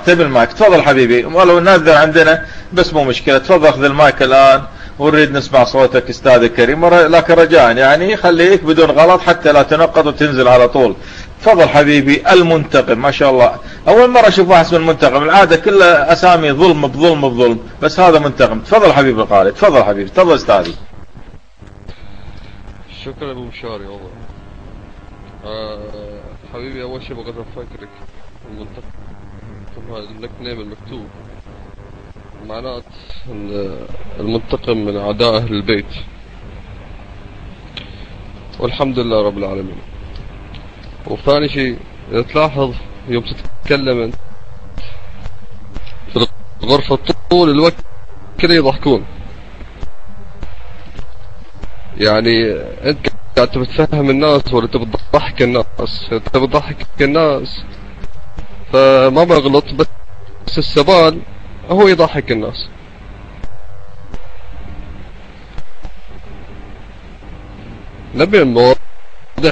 تبي المايك؟ تفضل حبيبي، ولو نادر عندنا بس مو مشكلة. تفضل خذ المايك الآن ونريد نسمع صوتك أستاذ الكريم، لكن رجاء يعني خليك بدون غلط حتى لا تنقض وتنزل على طول. تفضل حبيبي. المنتقم، ما شاء الله، أول مرة أشوف واحد اسمه المنتقم، العادة كلها أسامي ظلم بظلم بظلم، بس هذا منتقم. تفضل حبيبي الغالي، تفضل حبيبي، تفضل أستاذي. شكرا ابو مشاري والله. حبيبي، اول شيء بغيت افكرك المنتقم هذا النيك نيم المكتوب معناه المنتقم من اعداء اهل البيت، والحمد لله رب العالمين. وثاني شيء اذا تلاحظ يوم تتكلم انت في الغرفة طول الوقت كده يضحكون، يعني انت قاعد تفهم الناس ولا تبي تضحك الناس؟ انت بتضحك الناس فما بغلط، بس السبال هو يضحك الناس. نبي المواضيع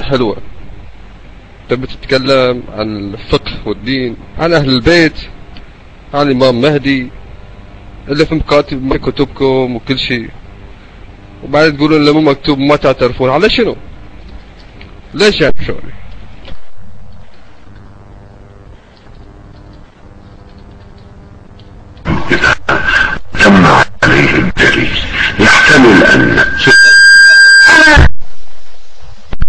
حلوة، تبي تتكلم عن الفقه والدين، عن أهل البيت، عن الإمام مهدي اللي في مكاتب كتبكم وكل شيء، وبعدين تقولون اللي مو مكتوب ما تعترفون على شنو؟ ليش يعني شغلي؟ تم عليه الدليل يحتمل أن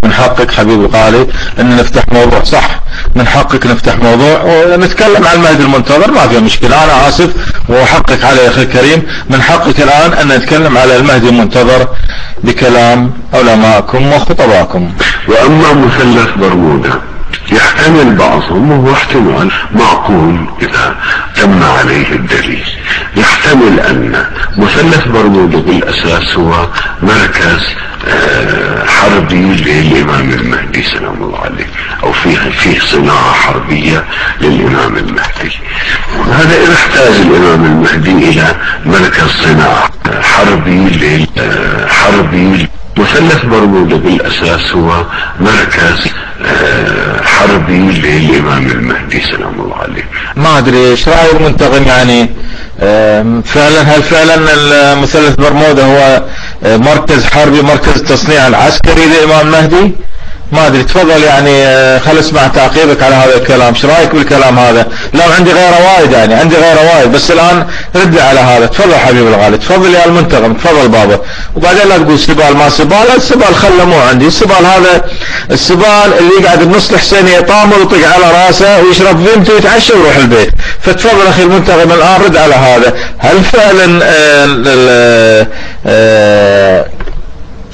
من حقك حبيبي الغالي ان نفتح موضوع، صح، من حقك نفتح موضوع ونتكلم عن المهدي المنتظر، ما في مشكلة. انا اسف وحقك علي يا اخي الكريم، من حقك الان ان نتكلم على المهدي المنتظر بكلام علماءكم وخطباءكم. واما مثلث برمودا يحتمل بعضهم، وهو احتمال معقول إذا تم عليه الدليل، يحتمل أن مثلث برمودا بالأساس هو مركز حربي للإمام المهدي سلام الله عليه، أو فيه صناعة حربية للإمام المهدي. هذا إذا احتاج الإمام المهدي إلى مركز صناعة حربي. مثلث برمودا بالأساس هو مركز حربي للإمام المهدي سلام الله عليه. ما أدري إيش رأي المنتقم يعني، فعلا هل فعلا مثلث برمودا هو مركز حربي، مركز تصنيع العسكري للإمام المهدي؟ ما ادري، تفضل يعني خل اسمع تعقيبك على هذا الكلام. ايش رايك بالكلام هذا؟ لا عندي غيره وايد، يعني عندي غيره وايد، بس الان رد على هذا. تفضل حبيبي الغالي، تفضل يا المنتقم، تفضل بابا. وبعدين لا تقول سبال ما سبال، السبال خله مو عندي. السبال هذا السبال اللي يقعد بنص الحسينية يطامر ويطق على راسه ويشرب فيمتو ويتعشى ويروح البيت. فتفضل اخي المنتقم الان رد على هذا. هل فعلا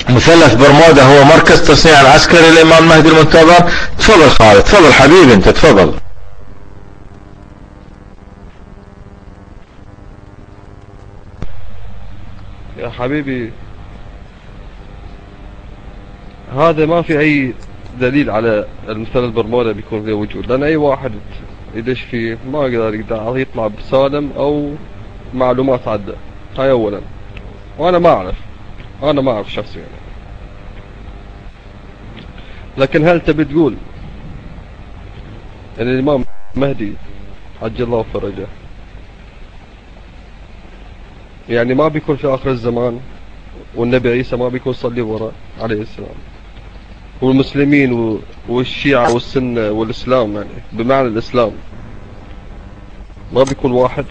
مثلث برمودا هو مركز تصنيع العسكري للإمام المهدي المنتظر؟ تفضل خالد، تفضل حبيبي، انت تفضل. يا حبيبي، هذا ما في اي دليل على المثلث برمودا بيكون له وجود، لان اي واحد يدش فيه ما يقدر يطلع بسالم او معلومات عدة. هاي اولا، وانا ما اعرف شخصيا يعني. لكن هل تبي تقول ان الامام مهدي عجل الله فرجه يعني ما بيكون في اخر الزمان، والنبي عيسى ما بيكون صلي وراه عليه السلام، والمسلمين والشيعة والسنة والاسلام يعني بمعنى الاسلام ما بيكون واحد؟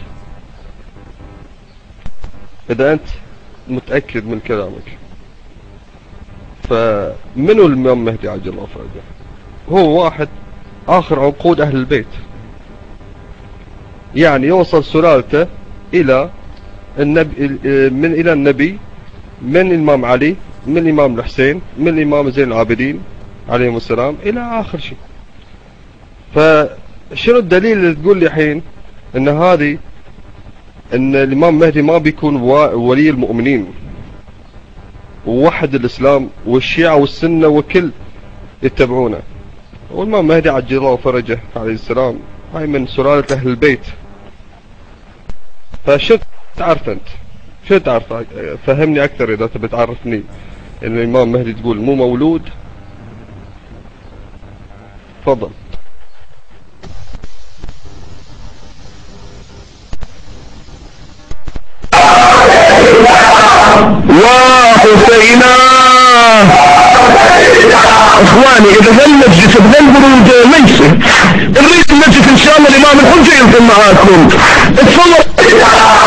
اذا انت متأكد من كلامك، فمنو الإمام مهدي عجل الله فرجه؟ هو واحد آخر عقود أهل البيت، يعني يوصل سلالته إلى النبي، إلى النبي، من الإمام علي، من الإمام الحسين، من الإمام زين العابدين عليهم السلام، إلى آخر شيء. فشنو الدليل اللي تقول لي الحين إن هذه إن الإمام مهدي ما بيكون ولي المؤمنين ووحد الإسلام والشيعة والسنة وكل يتبعونه؟ والإمام مهدي عجل الله فرجه عليه السلام هاي من سلالة أهل البيت. فشو تعرف أنت؟ شو تعرف؟ فهمني أكثر إذا تبي تعرفني إن الإمام مهدي تقول مو مولود. تفضل. وحسينا. اخواني اذا ذا المجلس بذا البرود ليس نريد المجلس ان شاء الله الامام الحجة يلقي معاكم. تصور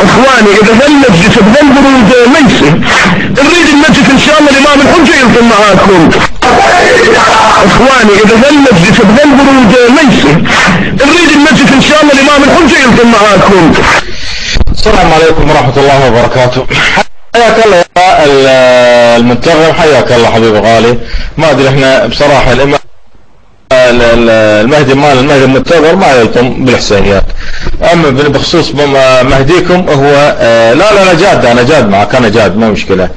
اخواني اذا ذا المجلس بذا البرود ليس نريد المجلس ان شاء الله الامام الحجة يلقي معاكم. اخواني اذا ذا المجلس بذا البرود ليس نريد المجلس ان شاء الله الامام الحجة يلقي معاكم. السلام عليكم ورحمة الله وبركاته. حياك الله يا المنتظم، حياك الله حبيبي غالي. ما ادري احنا بصراحة المهدي مال المهدي المنتظر ما يلطم بالحسينيات. اما بخصوص مهديكم هو لا انا جاد معك، انا جاد ما مشكلة.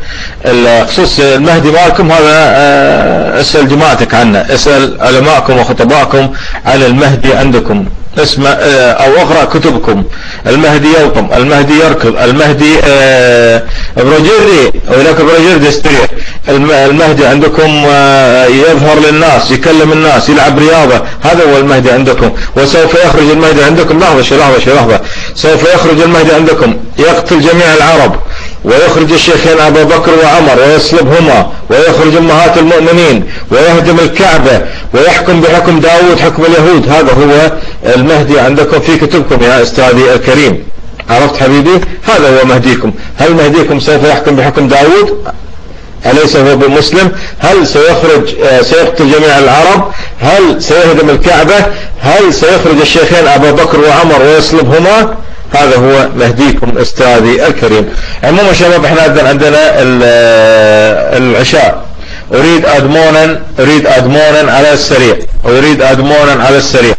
خصوص المهدي مالكم هذا اسأل جماعتك عنه، اسأل علماءكم وخطباءكم على المهدي عندكم. اسمع او اقرأ كتبكم. المهدي يلطم، المهدي يركض، المهدي بروجيردي ولكن بروجيردي يستريح. المهدي عندكم يظهر للناس، يكلم الناس، يلعب رياضة. هذا هو المهدي عندكم. وسوف يخرج المهدي عندكم، لحظة سوف يخرج المهدي عندكم يقتل جميع العرب، ويخرج الشيخين أبا بكر وعمر ويصلبهما، ويخرج أمهات المؤمنين، ويهدم الكعبة، ويحكم بحكم داود حكم اليهود. هذا هو المهدي عندكم في كتبكم يا أستاذي الكريم. عرفت حبيبي؟ هذا هو مهديكم. هل مهديكم سوف يحكم بحكم داود؟ أليس هو بمسلم؟ هل سيخرج سيقتل جميع العرب؟ هل سيهدم الكعبة؟ هل سيخرج الشيخين أبا بكر وعمر ويصلبهما؟ هذا هو مهديكم أستاذي الكريم. عموما شباب احنا عندنا العشاء. أريد أدمونا على السريع.